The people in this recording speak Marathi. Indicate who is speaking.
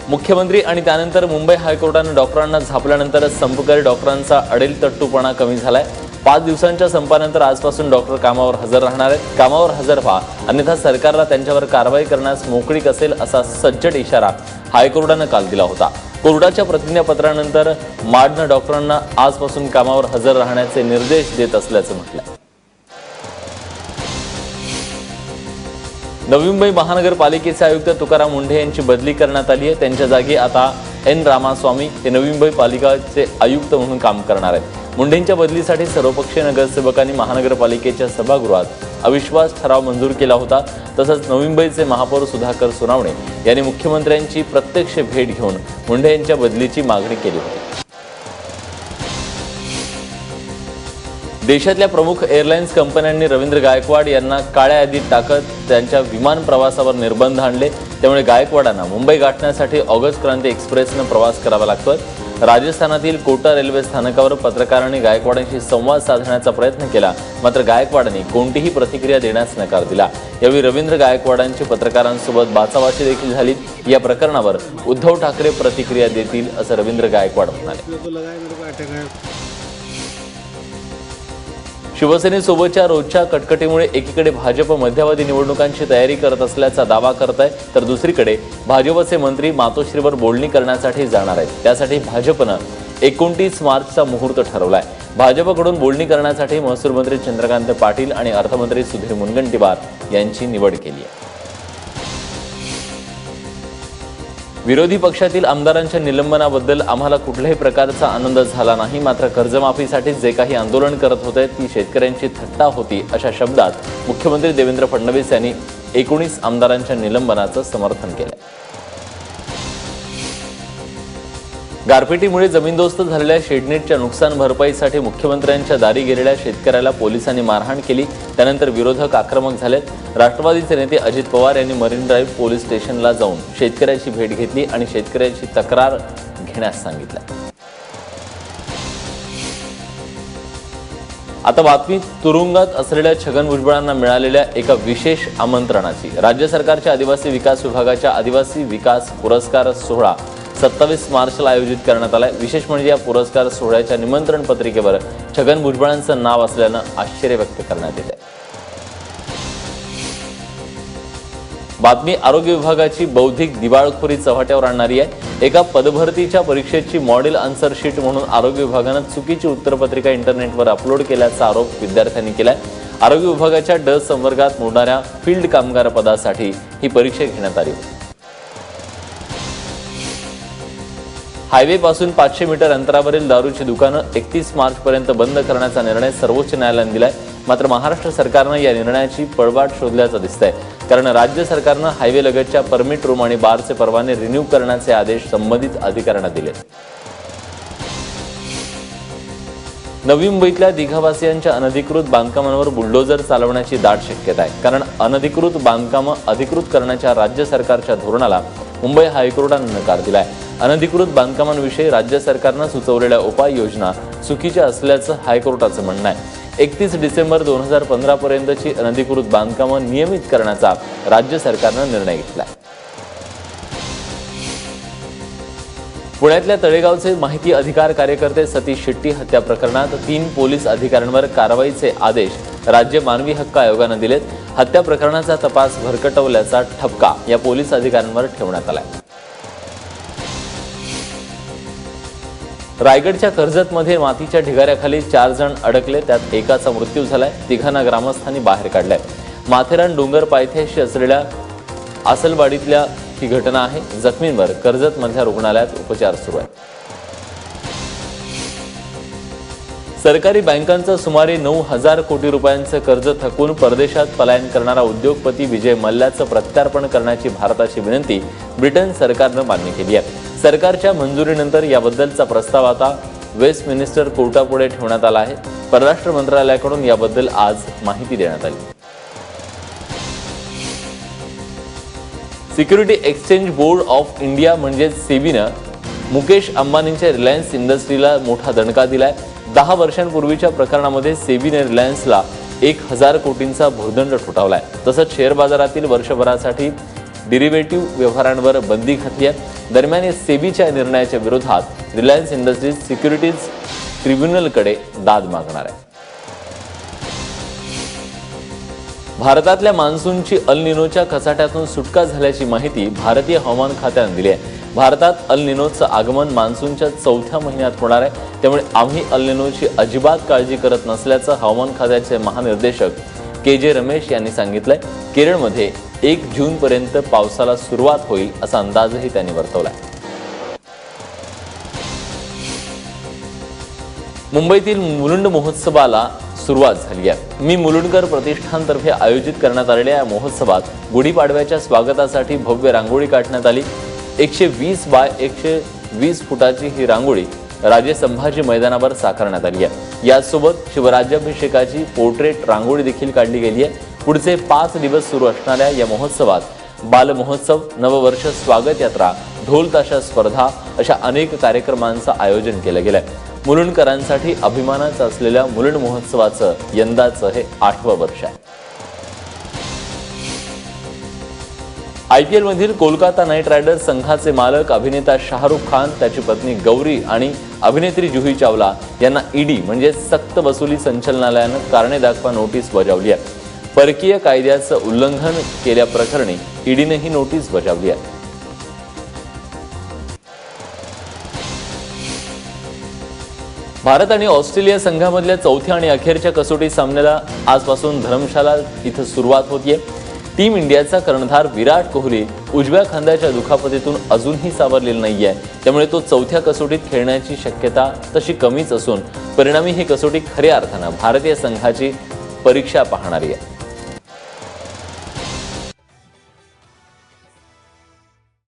Speaker 1: मुख्यमंत्री आणि त्यानंतर मुंबई हायकोर्टाने डॉक्टरांना झापल्यानंतर संपकरी डॉक्टरांचा अडेल तट्टूपणा कमी झालाय। 5 दिवसांच्या संपानंतर आजपासून डॉक्टर कामावर हजर राहणार आहेत। कामावर हजर व्हा, अन्यथा सरकारला त्यांच्यावर कारवाई करण्यास मोकळीक असेल असा सज्जड इशारा हायकोर्टाने काल दिला होता। कोर्टाच्या प्रतिज्ञापत्रानंतर मार्डनं डॉक्टरांना आजपासून कामावर हजर राहण्याचे निर्देश देत असल्याचं म्हटलंय। नवी मुंबई महानगरपालिकेचे आयुक्त तुकाराम मुंढे यांची बदली करण्यात आली आहे। त्यांच्या जागी आता एन रामास्वामी हे नवी मुंबई पालिकेचे आयुक्त म्हणून काम करणार आहेत। मुंढेंच्या बदलीसाठी सर्वपक्षीय नगरसेवकांनी महानगरपालिकेच्या सभागृहात अविश्वास ठराव मंजूर केला होता। तसंच नवी मुंबईचे महापौर सुधाकर सोनावणे यांनी मुख्यमंत्र्यांची प्रत्यक्ष भेट घेऊन मुंढे यांच्या बदलीची मागणी केली होती। देशातल्या प्रमुख एअरलाइन्स कंपन्यांनी रवींद्र गायकवाड यांना काळ्या यादीत टाकत त्यांच्या विमान प्रवासावर निर्बंध आणले। त्यामुळे गायकवाडांना मुंबई गाठण्यासाठी ऑगस्ट क्रांती एक्सप्रेसनं प्रवास करावा लागतोय। राजस्थानातील कोटा रेल्वे स्थानकावर पत्रकारांनी गायकवाडांशी संवाद साधण्याचा प्रयत्न केला, मात्र गायकवाडांनी कोणतीही प्रतिक्रिया देण्यास नकार दिला। यावेळी रवींद्र गायकवाडांची पत्रकारांसोबत बाचाबाची देखील झाली। या प्रकरणावर उद्धव ठाकरे प्रतिक्रिया देतील असं रवींद्र गायकवाड म्हणाले। शिवसेनेसोबतच्या रोजच्या कटकटीमुळे एकीकडे भाजप मध्यावधी निवडणुकांची तयारी करत असल्याचा दावा करत आहे, तर दुसरीकडे भाजपचे मंत्री मातोश्रीवर बोलणी करण्यासाठी जाणार आहेत। त्यासाठी भाजपनं 29 मार्चचा मुहूर्त ठरवलाय। भाजपकडून बोलणी करण्यासाठी महसूल मंत्री चंद्रकांत पाटील आणि अर्थमंत्री सुधीर मुनगंटीवार यांची निवड केली आहे। विरोधी पक्षातील आमदारांच्या निलंबनाबद्दल आम्हाला कुठल्याही प्रकारचा आनंद झाला नाही, मात्र कर्जमाफीसाठी जे काही आंदोलन करत होते ती शेतकऱ्यांची थट्टा होती अशा शब्दात मुख्यमंत्री देवेंद्र फडणवीस यांनी 19 आमदारांच्या निलंबनाचं समर्थन केलं। गारपिटीमुळे जमीनदोस्त झालेल्या शेडनेटच्या नुकसान भरपाईसाठी मुख्यमंत्र्यांच्या दारी गेलेल्या शेतकऱ्याला पोलिसांनी मारहाण केली। त्यानंतर विरोधक आक्रमक झालेत। राष्ट्रवादीचे नेते अजित पवार यांनी मरीन ड्राईव्ह पोलीस स्टेशनला जाऊन शेतकऱ्याची भेट घेतली आणि शेतकऱ्याची तक्रार घेण्यास सांगितलं। आता बातमी तुरुंगात असलेल्या छगन भुजबळांना मिळालेल्या एका विशेष आमंत्रणाची। राज्य सरकारच्या आदिवासी विकास विभागाच्या आदिवासी विकास पुरस्कार सोहळा 27 मार्चला आयोजित करण्यात आलाय। विशेष म्हणजे या पुरस्कार सोहळ्याच्या निमंत्रण पत्रिकेवर छगन भुजबळांचं नाव असल्यानं आश्चर्य व्यक्त करण्यात येत आहे। बातमी आरोग्य विभागाची बौद्धिक दिवाळखोरी चव्हाट्यावर आणणारी आहे। एका पदभरतीच्या परीक्षेची मॉडेल आन्सर शीट म्हणून आरोग्य विभागानं चुकीची उत्तरपत्रिका इंटरनेटवर अपलोड केल्याचा आरोप विद्यार्थ्यांनी केलाय। आरोग्य विभागाच्या ड संवर्गात मोडणाऱ्या फील्ड कामगार पदासाठी ही परीक्षा घेण्यात आली। हायवे पासून 500 मीटर अंतरावरील दारूची दुकानं 31 मार्च पर्यंत बंद करण्याचा निर्णय सर्वोच्च न्यायालयाने दिलाय। मात्र महाराष्ट्र सरकारनं या निर्णयाची पळवाट शोधल्याचं दिसतंय, कारण राज्य सरकारनं हायवे लगतच्या परमिट रूम आणि बारचे परवाने रिन्यू करण्याचे आदेश संबंधित अधिकाऱ्यांना दिले। नवी मुंबईतल्या दिघावासियांच्या अनधिकृत बांधकामांवर बुलडोझर चालवण्याची दाट शक्यता आहे, कारण अनधिकृत बांधकामं अधिकृत करण्याच्या राज्य सरकारच्या धोरणाला मुंबई हायकोर्टाने नकार दिलाय। अनधिकृत बांधकामांविषयी राज्य सरकारनं सुचवलेल्या उपाययोजना चुकीच्या असल्याचं हायकोर्टाचं म्हणणं आहे। 31 डिसेंबर 2015 पर्यंतची अनधिकृत बांधकामं नियमित करण्याचा राज्य सरकारनं निर्णय घेतलाय। पुण्यातल्या तळेगावचे माहिती अधिकार कार्यकर्ते सतीश शेट्टी हत्या प्रकरणात 3 पोलीस अधिकाऱ्यांवर कारवाईचे आदेश राज्य मानवी हक्क आयोगानं दिलेत। हत्या प्रकरणाचा तपास भरकटवल्याचा ठपका या पोलीस अधिकाऱ्यांवर ठेवण्यात आलाय। रायगडच्या कर्जतमध्ये मातीच्या ढिगाऱ्याखाली 4 जण अडकले, त्यात एकाचा मृत्यू झालाय। तिघांना ग्रामस्थांनी बाहेर काढलंय। माथेरान डोंगर पायथ्याशी असलेल्या आसलवाडीतल्या ही घटना आहे। जखमींवर कर्जतमधल्या रुग्णालयात उपचार सुरू आहेत। सरकारी बँकांचं सुमारे 9,000 कोटी रुपयांचं कर्ज थकवून परदेशात पलायन करणारा उद्योगपती विजय मल्ल्याचं प्रत्यार्पण करण्याची भारताची विनंती ब्रिटन सरकारनं मान्य केली आहे। सरकारच्या मंजुरीनंतर याबद्दलचा प्रस्ताव आता वेस्टमिनिस्टर कोर्टापुढे ठेवण्यात आला आहे। परराष्ट्र मंत्रालयाकडून याबद्दल आज माहिती देण्यात आली। Security exchange board of India म्हणजे सेबीनं मुकेश अंबानींच्या रिलायन्स इंडस्ट्रीला मोठा दणका दिलाय। 10 वर्षांपूर्वीच्या प्रकरणामध्ये सेबीने रिलायन्सला 1,000 कोटींचा भूर्दंड ठोठावलाय। तसंच शेअर बाजारातील वर्षभरासाठी डेरिव्हेटिव्ह व्यवहारांवर बंदी घातली आहे। दरम्यान सेबीच्या निर्णयाच्या विरोधात रिलायन्स इंडस्ट्रीज सिक्युरिटीज ट्रिब्युनलकडे दाद मागणार आहे। भारतातल्या मान्सूनची अल निनोच्या कचाट्यातून सुटका झाल्याची माहिती भारतीय हवामान खात्याने दिली आहे। भारतात अल निनोचं आगमन मान्सूनच्या चौथ्या महिन्यात होणार आहे, त्यामुळे आम्ही अल निनोची अजिबात काळजी करत नसल्याचं हवामान खात्याचे महानिर्देशक के.जे. रमेश यांनी सांगितलंय। केरळमध्ये 1 जूनपर्यंत पावसाला सुरुवात होईल असा अंदाजही त्यांनी वर्तवलाय। मुंबईतील मुलुंड महोत्सवाला सुरुवात झाली आहे। मी मुलुंडकर प्रतिष्ठानतर्फे आयोजित करण्यात आलेल्या या महोत्सवात गुढीपाडव्याच्या स्वागतासाठी भव्य रांगोळी काढण्यात आली। 120 बाय 120 फुटाची ही रांगोळी राजे संभाजी मैदानावर साकारण्यात आली आहे। यासोबत शिवराज्याभिषेकाची पोर्ट्रेट रांगोळी देखील काढली गेली आहे। पुढचे 5 दिवस सुरू असणाऱ्या या महोत्सवात बालमहोत्सव, नववर्ष स्वागत यात्रा, ढोल ताशा स्पर्धा अशा अनेक कार्यक्रमांचं आयोजन केलं गेलंय। मुलुंडकरांसाठी अभिमानाचं असलेल्या मुलुंड महोत्सवाचं यंदाचं हे 8वं वर्ष आहे। IPL मधील कोलकाता नाईट रायडर्स संघाचे मालक अभिनेता शाहरुख खान, त्याची पत्नी गौरी आणि अभिनेत्री जुही चावला यांना ईडी म्हणजे सक्त वसुली संचालनालयानं कारणे दाखवा नोटीस बजावली आहे। परकीय कायद्याचं उल्लंघन केल्याप्रकरणी ईडीने ही नोटीस बजावली आहे। भारत आणि ऑस्ट्रेलिया संघामधल्या चौथ्या आणि अखेरच्या कसोटी सामन्याला आजपासून धर्मशाला इथं सुरुवात होतीये। टीम इंडियाचा कर्णधार विराट कोहली उजव्या खांद्याच्या दुखापतीतून अजूनही सावरलेला नाहीये, त्यामुळे तो चौथ्या कसोटीत खेळण्याची शक्यता तशी कमीच असून परिणामी ही कसोटी खऱ्या अर्थानं भारतीय संघाची परीक्षा पाहणारी आहे।